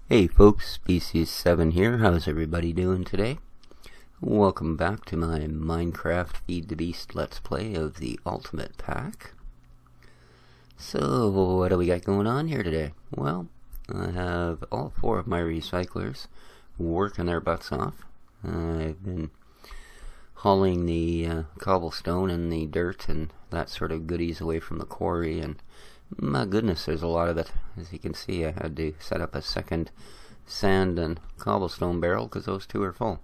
Hey folks, Species 7 here. How's everybody doing today? Welcome back to my Minecraft Feed the Beast Let's Play of the Ultimate Pack. So, what do we got going on here today? Well, I have all four of my recyclers working their butts off. I've been hauling the cobblestone and the dirt and that sort of goodies away from the quarry, and my goodness, there's a lot of it. As you can see, I had to set up a second sand and cobblestone barrel because those two are full.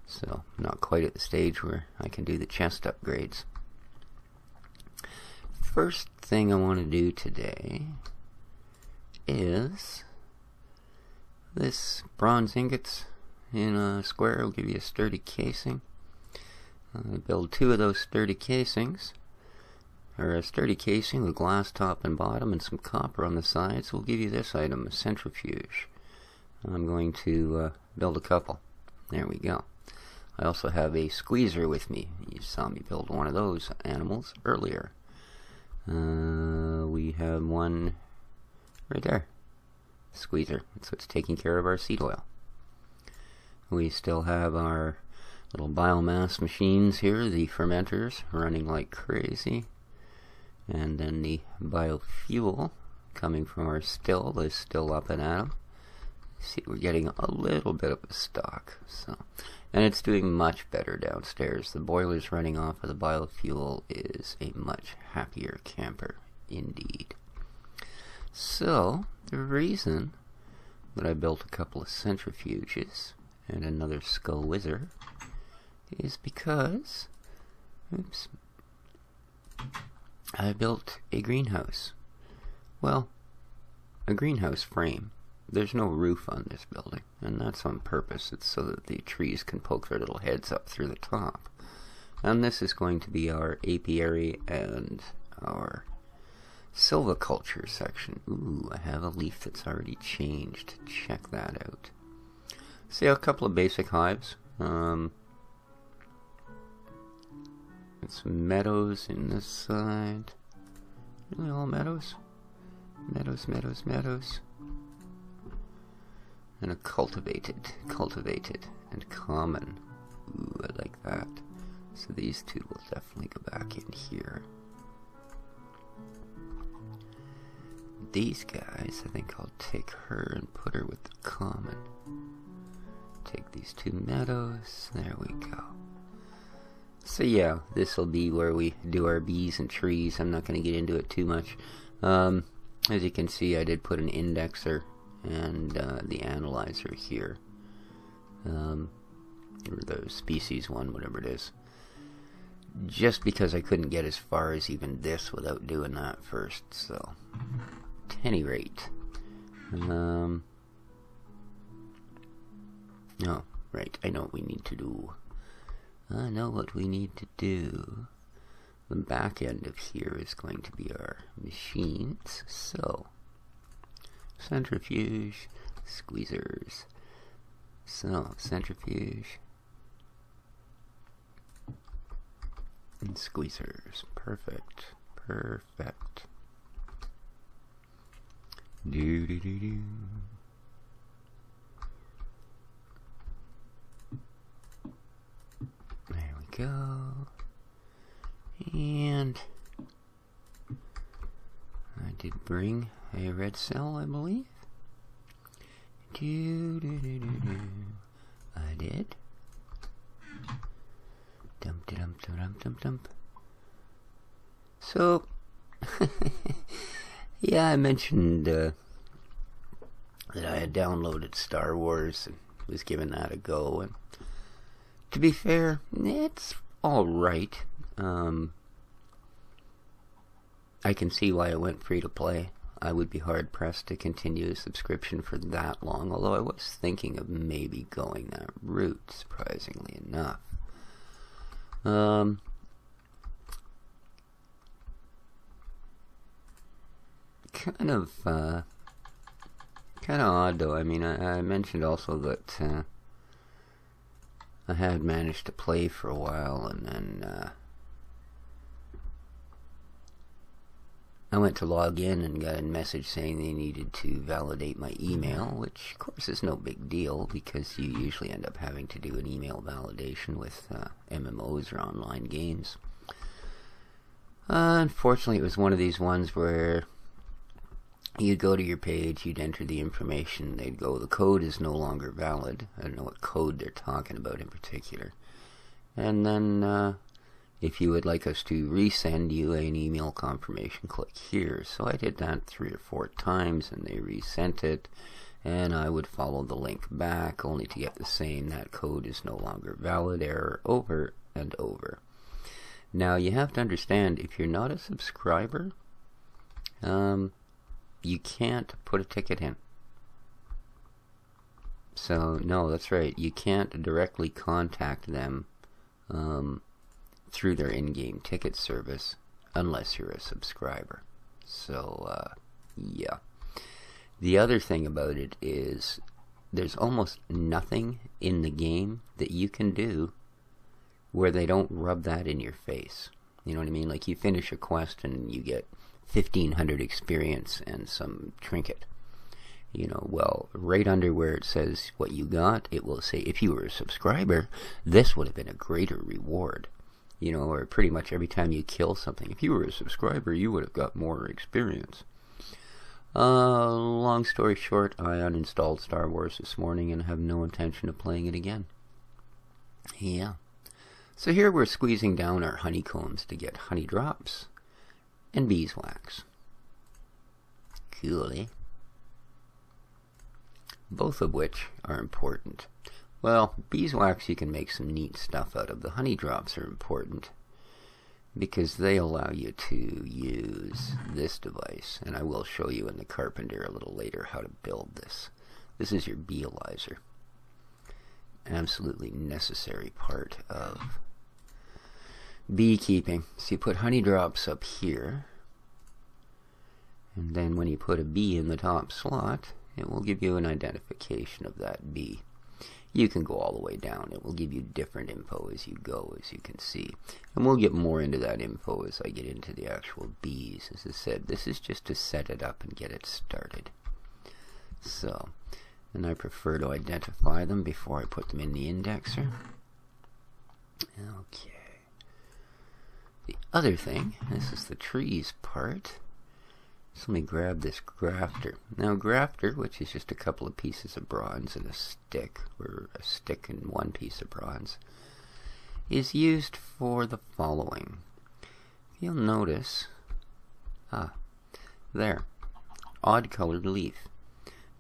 So, not quite at the stage where I can do the chest upgrades. First thing I want to do today is this bronze ingots in a square will give you a sturdy casing. I build two of those sturdy casings, or a sturdy casing with glass top and bottom and some copper on the sides will give you this item, a centrifuge. I'm going to build a couple. There we go. I also have a squeezer with me. You saw me build one of those animals earlier. We have one right there. Squeezer. That's what's taking care of our seed oil. We still have our little biomass machines here, the fermenters, running like crazy. And then the biofuel coming from our still is still up and at 'em. See, we're getting a little bit of a stock. And it's doing much better downstairs. The boiler's running off of the biofuel is a much happier camper indeed. So, the reason that I built a couple of centrifuges and another skull whizzer is because, oops, I built a greenhouse. Well, a greenhouse frame. There's no roof on this building, and that's on purpose. It's so that the trees can poke their little heads up through the top. And this is going to be our apiary and our silviculture section. Ooh, I have a leaf that's already changed. Check that out. See, a couple of basic hives. Some meadows in this side. Really all meadows? Meadows, meadows, meadows. And a cultivated, and common. Ooh, I like that. So these two will definitely go back in here. These guys, I think I'll take her and put her with the common. Take these two meadows. There we go. So yeah, this will be where we do our bees and trees. I'm not going to get into it too much. As you can see, I did put an indexer and the analyzer here. Or the species one, whatever it is. Just because I couldn't get as far as even this without doing that first. So, at any rate. Oh, right, I know what we need to do. I know what we need to do. The back end of here is going to be our machines. So, centrifuge, squeezers. So, centrifuge and squeezers. Perfect. Perfect. Do do do do. There we go. And I did bring a red cell, I believe. I did. Dump dump dump dump dump. So, yeah, I mentioned that I had downloaded Star Wars and was giving that a go, and to be fair, it's alright. I can see why it went free to play. I would be hard pressed to continue a subscription for that long, although I was thinking of maybe going that route, surprisingly enough. Kind of odd though. I mean, I mentioned also that I had managed to play for a while, and then I went to log in and got a message saying they needed to validate my email, which of course is no big deal because you usually end up having to do an email validation with MMOs or online games. Unfortunately, it was one of these ones where you'd go to your page, you'd enter the information, they'd go, the code is no longer valid. I don't know what code they're talking about in particular. And then if you would like us to resend you an email confirmation, click here. So I did that 3 or 4 times and they resent it, and I would follow the link back only to get the same "that code is no longer valid" error over and over. Now you have to understand, if you're not a subscriber, you can't put a ticket in. So no, that's right, you can't directly contact them through their in-game ticket service unless you're a subscriber. So yeah. The other thing about it is there's almost nothing in the game that you can do where they don't rub that in your face. You know what I mean? Like, you finish a quest and you get 1,500 experience and some trinket. You know, well, right under where it says what you got, it will say, if you were a subscriber, this would have been a greater reward. You know, or pretty much every time you kill something, if you were a subscriber, you would have got more experience. Long story short, I uninstalled Star Wars this morning and have no intention of playing it again. Yeah. So here we're squeezing down our honeycombs to get honey drops and beeswax. Cool, eh? Both of which are important. Well, beeswax you can make some neat stuff out of. The honey drops are important because they allow you to use this device, and I will show you in the Carpenter a little later how to build this. This is your beealizer. Absolutely necessary part of beekeeping. So you put honey drops up here, and then when you put a bee in the top slot, it will give you an identification of that bee. You can go all the way down. It will give you different info as you go, as you can see. And we'll get more into that info as I get into the actual bees. As I said, this is just to set it up and get it started. So, and I prefer to identify them before I put them in the indexer. Okay. The other thing, this is the trees part. So let me grab this grafter. Now grafter, which is just a couple of pieces of bronze and a stick, or a stick and one piece of bronze, is used for the following. You'll notice, there, odd colored leaf.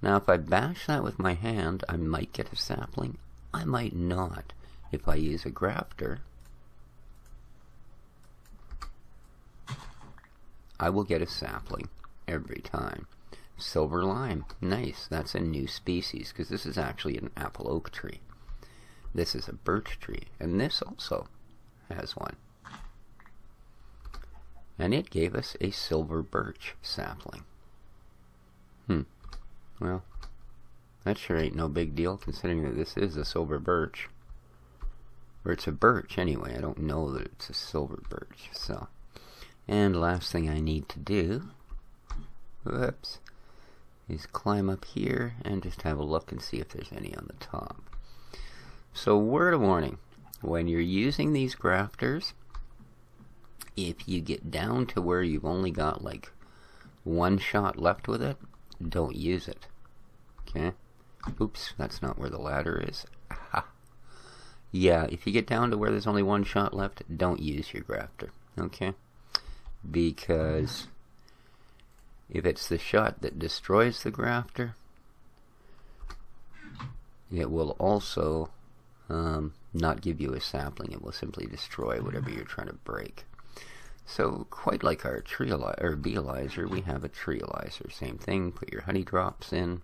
Now if I bash that with my hand, I might get a sapling. I might not. If I use a grafter, I will get a sapling every time. Silver lime, nice. That's a new species because this is actually an apple oak tree. This is a birch tree, and this also has one. And it gave us a silver birch sapling. Well, that sure ain't no big deal considering that this is a silver birch. Or it's a birch anyway. I don't know that it's a silver birch. So, and last thing I need to do, whoops, is climb up here and just have a look and see if there's any on the top. So word of warning, when you're using these grafters, if you get down to where you've only got like one shot left with it, don't use it. Okay? Oops, that's not where the ladder is. Aha. Yeah, if you get down to where there's only one shot left, don't use your grafter. Okay? Because if it's the shot that destroys the grafter, it will also not give you a sapling. It will simply destroy whatever you're trying to break. So, quite like our beealizer, we have a treealizer. Same thing, put your honey drops in,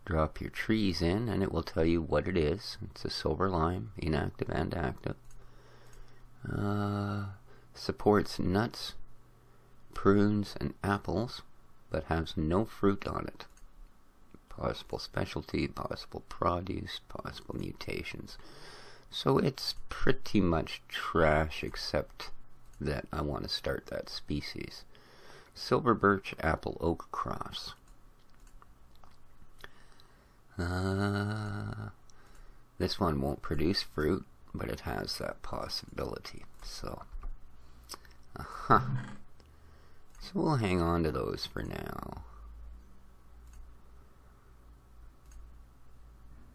drop your trees in, and it will tell you what it is. It's a silver lime, inactive and active. Supports nuts, prunes, and apples, but has no fruit on it. Possible specialty, possible produce, possible mutations. So it's pretty much trash, except that I want to start that species. Silver birch, apple, oak cross. This one won't produce fruit, but it has that possibility. So, so we'll hang on to those for now.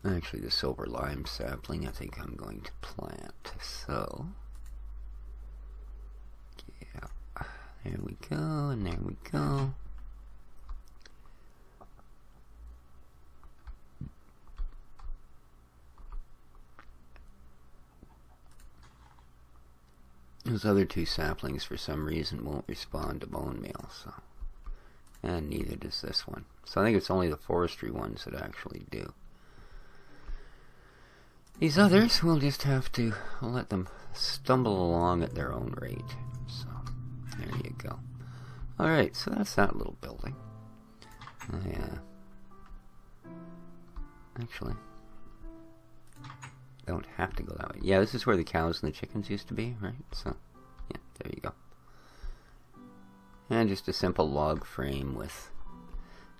Actually, the silver lime sapling I think I'm going to plant. So, yeah, there we go, and there we go. Those other two saplings for some reason won't respond to bone meal, so, and neither does this one. So I think it's only the forestry ones that actually do. These others, we'll just have to let them stumble along at their own rate. So, there you go. Alright, so that's that little building. Actually, don't have to go that way. Yeah, this is where the cows and the chickens used to be, right? So, yeah, there you go. And just a simple log frame with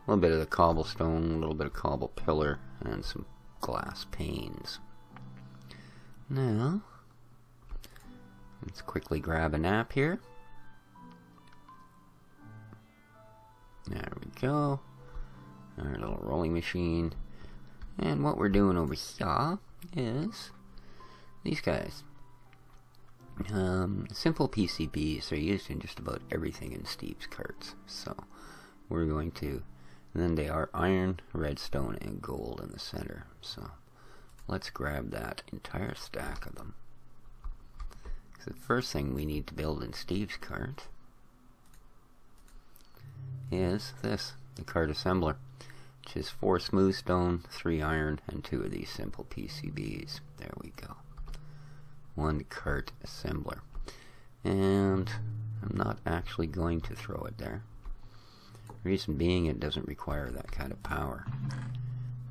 a little bit of the cobblestone, a little bit of cobble pillar, and some glass panes. Now, let's quickly grab a nap here. There we go. Our little rolling machine. And what we're doing over here is these guys. Simple PCBs are used in just about everything in Steve's carts. So we're going to, and then they are iron, redstone, and gold in the center. So let's grab that entire stack of them. The first thing we need to build in Steve's cart is this, the cart assembler, which is 4 smooth stone, 3 iron, and 2 of these simple PCBs. There we go. 1 cart assembler. And I'm not actually going to throw it there. Reason being, it doesn't require that kind of power.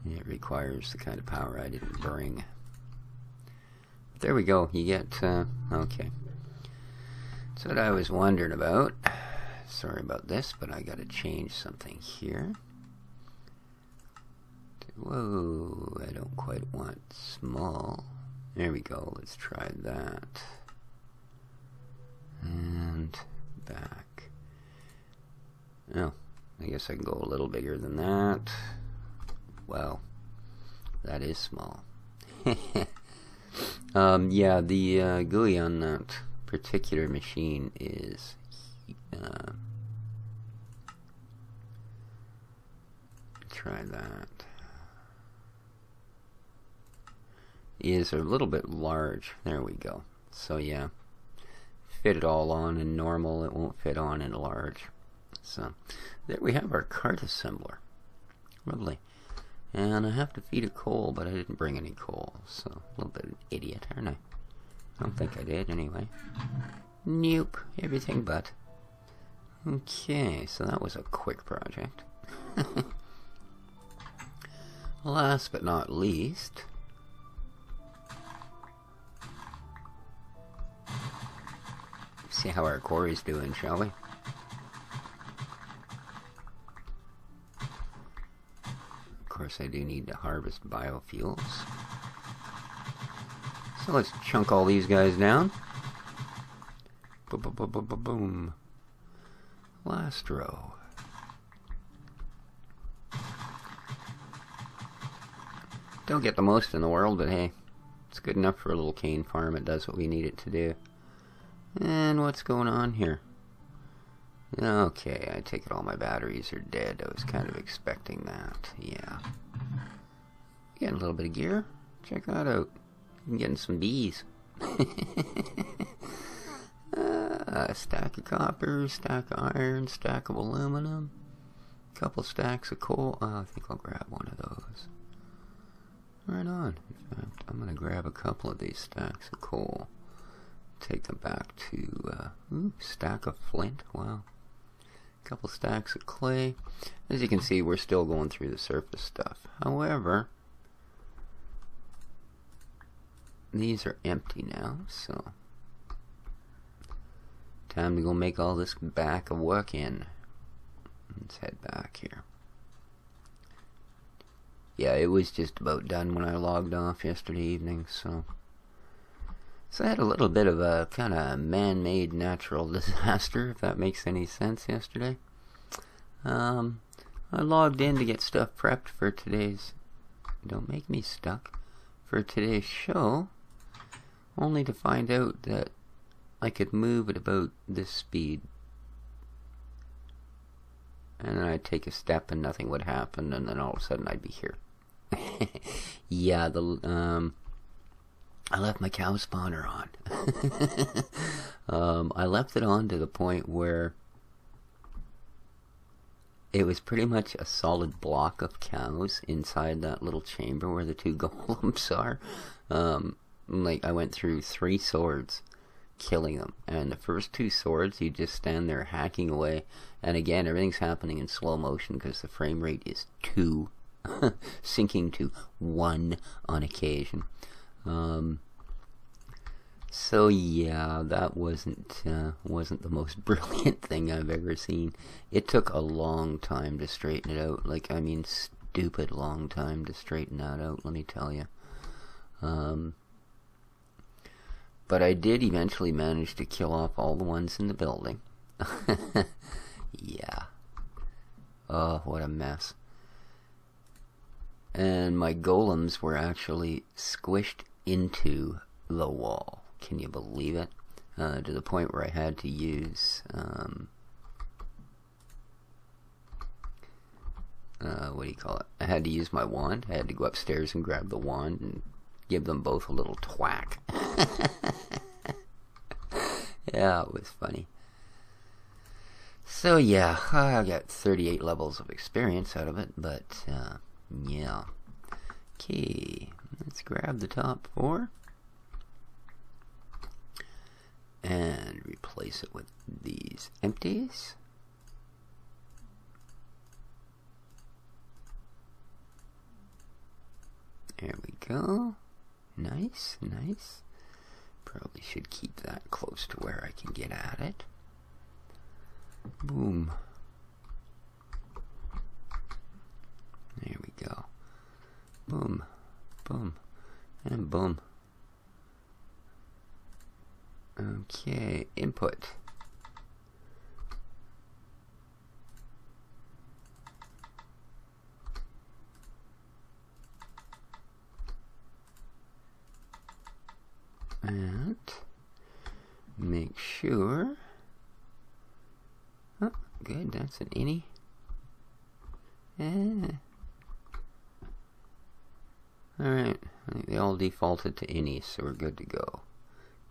It requires the kind of power I didn't bring. But there we go. You get, okay. That's what I was wondering about. Sorry about this, but I gotta change something here. Whoa, I don't quite want small. There we go, let's try that. And back. Oh, I guess I can go a little bigger than that. Wow, that is small. Yeah, the GUI on that particular machine is try that. Is a little bit large. There we go. So yeah, fit it all on in normal, it won't fit on in large. So there we have our cart assembler. Lovely. And I have to feed it coal, but I didn't bring any coal, so a little bit of an idiot, aren't I? I don't think I did anyway. Nope, everything but. Okay, so that was a quick project. Last but not least, see how our quarry's doing, shall we? Of course, I do need to harvest biofuels. So let's chunk all these guys down. Boom. Last row. Don't get the most in the world, but hey, it's good enough for a little cane farm. It does what we need it to do. And what's going on here? Okay, I take it all my batteries are dead. I was kind of expecting that. Yeah. Getting a little bit of gear. Check that out. I'm getting some bees. A stack of copper, stack of iron, stack of aluminum, couple stacks of coal. I think I'll grab one of those. Right on. In fact, I'm going to grab a couple of these stacks of coal. Take them back to, stack of flint. Wow. Couple stacks of clay. As you can see, we're still going through the surface stuff. However, these are empty now, so time to go make all this back of work in. Let's head back here. Yeah, it was just about done when I logged off yesterday evening, so I had a little bit of a kind of man-made natural disaster, if that makes any sense, yesterday. I logged in to get stuff prepped for today's... Don't make me stuck. For today's show, only to find out that I could move at about this speed. And then I'd take a step and nothing would happen, and then all of a sudden I'd be here. Yeah, I left my cow spawner on. I left it on to the point where it was pretty much a solid block of cows inside that little chamber where the two golems are. Like, I went through 3 swords killing them, and the first 2 swords you just stand there hacking away, and again everything's happening in slow motion because the frame rate is 2 sinking to 1 on occasion. So yeah, that wasn't the most brilliant thing I've ever seen. It took a long time to straighten it out. Like, I mean, stupid long time to straighten that out, let me tell you. But I did eventually manage to kill off all the ones in the building. Yeah. Oh, what a mess. And my golems were actually squished into the wall. Can you believe it? To the point where I had to use what do you call it? I had to use my wand. I had to go upstairs and grab the wand and give them both a little thwack. Yeah, it was funny. So yeah, I got 38 levels of experience out of it, but yeah. Okay, let's grab the top 4 and replace it with these empties. There we go. Nice, nice. Probably should keep that close to where I can get at it. Boom. There we go. Boom, boom, and boom. Okay, input. And make sure. Oh, good, that's an innie. Alright, I think they all defaulted to innies, so we're good to go.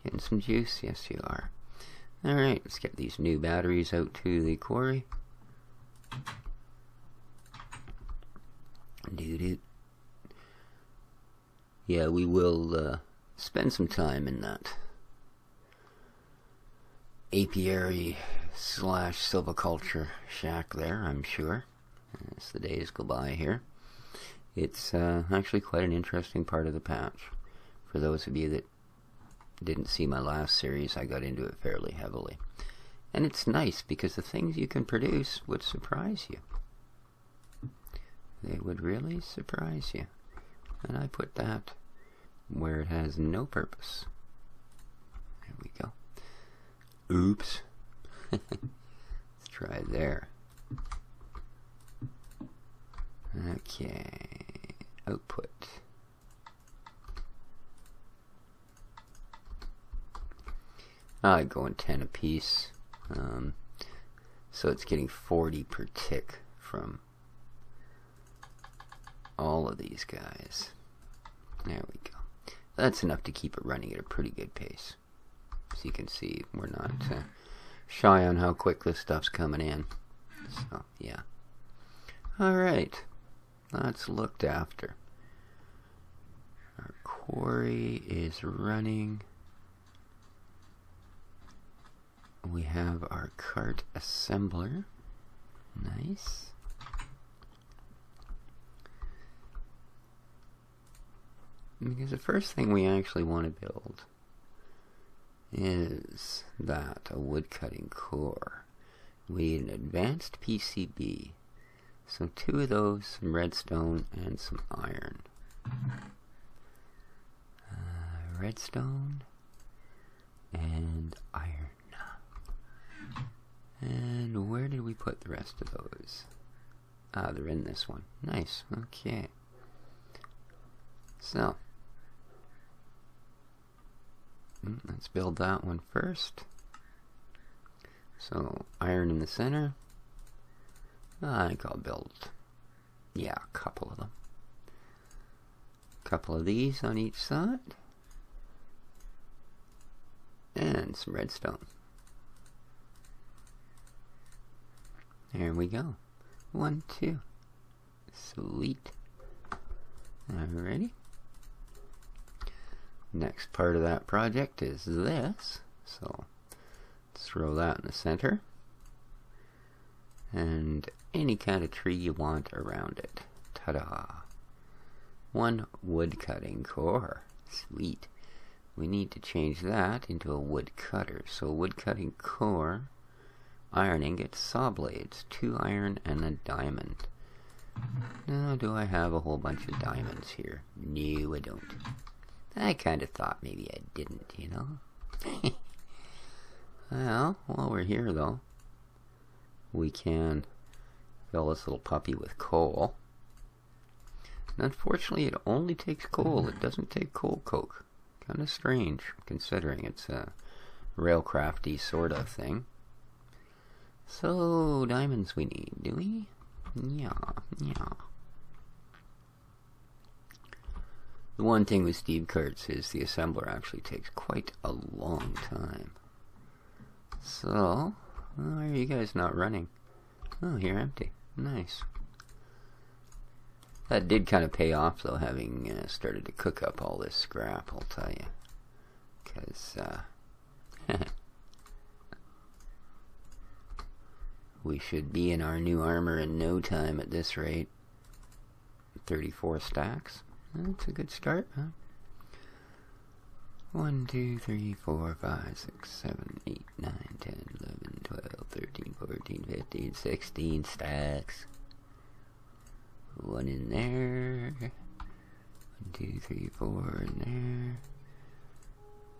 Getting some juice? Yes, you are. Alright, let's get these new batteries out to the quarry. Doo-doo. Yeah, we will spend some time in that apiary / silviculture shack there, I'm sure, as the days go by here. It's actually quite an interesting part of the patch. For those of you that didn't see my last series, I got into it fairly heavily. And it's nice because the things you can produce would surprise you. They would really surprise you. And I put that where it has no purpose. There we go. Oops. Let's try there. Okay. Output. I go in 10 apiece. So it's getting 40 per tick from all of these guys. There we go. That's enough to keep it running at a pretty good pace. As you can see, we're not shy on how quick this stuff's coming in. So, yeah. Alright. That's looked after. Our quarry is running. We have our cart assembler. Nice. Because the first thing we actually want to build is a wood cutting core. We need an advanced PCB. So 2 of those, some redstone, and some iron. Redstone and iron. And where did we put the rest of those? Ah, they're in this one. Nice. Okay. So, let's build that one first. So, iron in the center. I think I'll build, yeah, a couple of them. A couple of these on each side. And some redstone. There we go. 1, 2. Sweet. Alrighty. Next part of that project is this. So let's throw that in the center. And any kind of tree you want around it. Ta-da. 1 wood cutting core. Sweet. We need to change that into a wood cutter. So wood cutting core, iron ingots, saw blades, 2 iron, and a diamond. Now, do I have a whole bunch of diamonds here? No, I don't. I kind of thought maybe I didn't, you know? Well, while we're here, though, we can fill this little puppy with coal. And unfortunately, it only takes coal. It doesn't take coal coke. Kind of strange, considering it's a railcrafty sort of thing. So, diamonds we need, do we? Yeah. The one thing with Steve Kurtz is the assembler actually takes quite a long time. So, why are you guys not running? Oh, you're empty. Nice. That did kind of pay off, though, having started to cook up all this scrap, I'll tell you. Because, we should be in our new armor in no time at this rate. 34 stacks. That's a good start, huh? 1, 2, 3, 4, 5, 6, 7, 8, 9, 10, 11, 12, 13, 14, 15, 16 stacks. 1 in there. 1, 2, 3, 4 in there.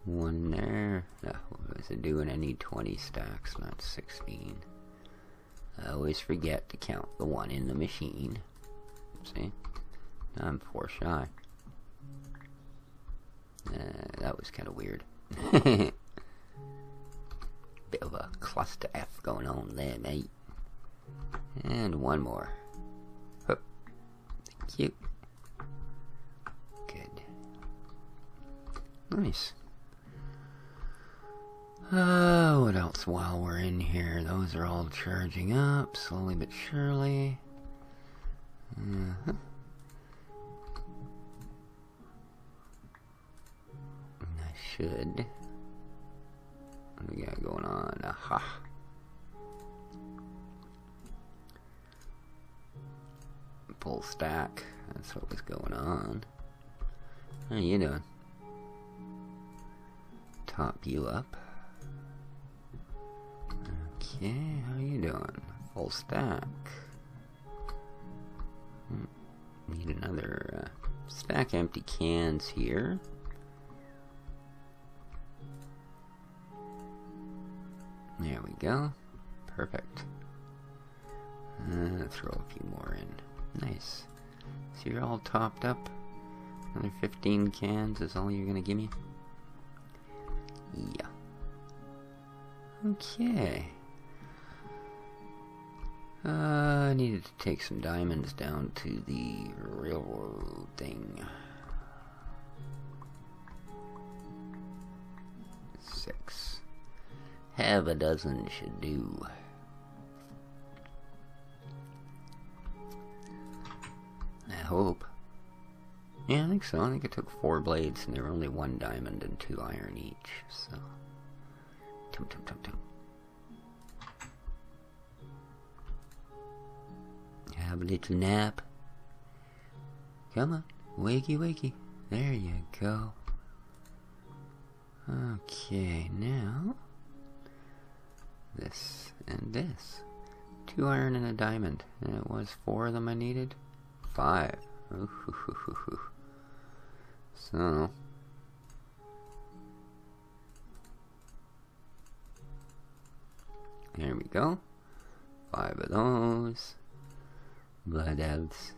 1 in there. What was it doing? I need 20 stacks, not 16. I always forget to count the 1 in the machine. See? I'm 4 shy. That was kind of weird. Bit of a cluster F going on there, mate. And 1 more. Hup. Thank you. Good. Nice. What else while we're in here? Those are all charging up, slowly but surely. I should. What do we got going on? Aha. Full stack. That's what was going on. How you doing? Top you up. Okay, how you doing? Full stack. Need another stack empty cans here. There we go. Perfect. Throw a few more in. Nice. So you're all topped up. Another 15 cans is all you're gonna give me? Yeah. Okay. I needed to take some diamonds down to the railroad thing. 6. Have a dozen should do. I hope. Yeah, I think so. I think it took 4 blades and there were only 1 diamond and 2 iron each, so. Tum tum tum tum. Have a little nap. Come on. Wakey wakey. There you go. Okay, now this and this? 2 iron and a diamond. And it was 4 of them I needed? 5. Ooh, hoo, hoo, hoo, hoo. So... there we go. 5 of those. Blood elves.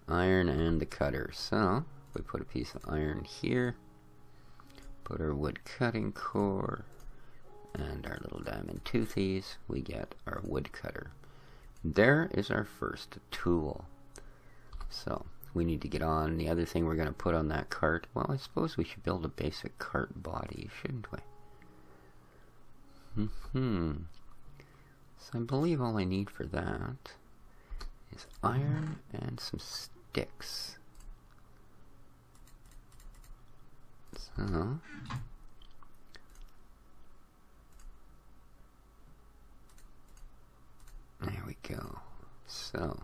Iron and the cutter. So, we put a piece of iron here. Put our wood cutting core. And our little diamond toothies. We get our wood cutter. There is our first tool. So, we need to get on. The other thing we're going to put on that cart. Well, I suppose we should build a basic cart body, shouldn't we? So I believe all I need for that is iron and some sticks. So there we go. So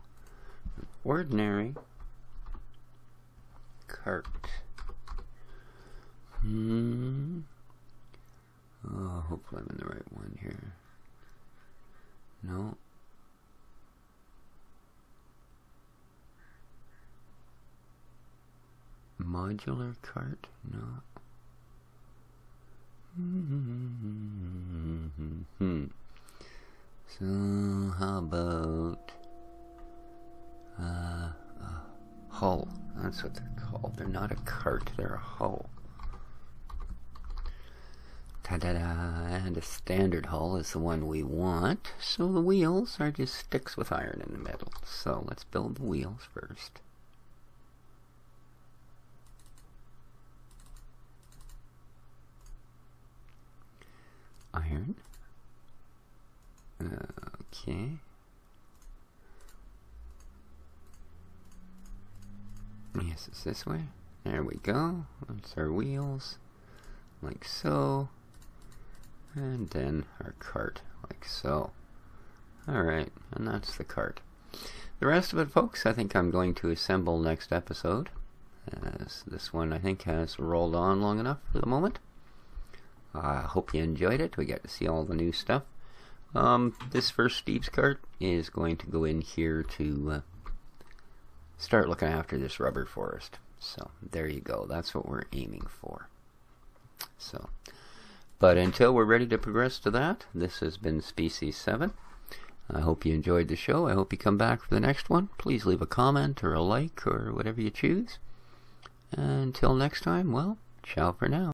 an ordinary cart. Oh, hopefully I'm in the right one here. No. Modular cart? No. So, how about a hull? That's what they're called. They're not a cart, they're a hull. Ta-da-da! And a standard hull is the one we want. So the wheels are just sticks with iron in the middle. So let's build the wheels first. Iron. Okay. Yes, it's this way. There we go. That's our wheels. Like so. And then our cart, like so. Alright, and that's the cart. The rest of it, folks, I think I'm going to assemble next episode. As this one, I think, has rolled on long enough for the moment. I hope you enjoyed it. We got to see all the new stuff. This first Steve's cart is going to go in here to start looking after this rubber forest. So, there you go. That's what we're aiming for. So... but until we're ready to progress to that, this has been Species 7. I hope you enjoyed the show. I hope you come back for the next one. Please leave a comment or a like or whatever you choose. Until next time, well, ciao for now.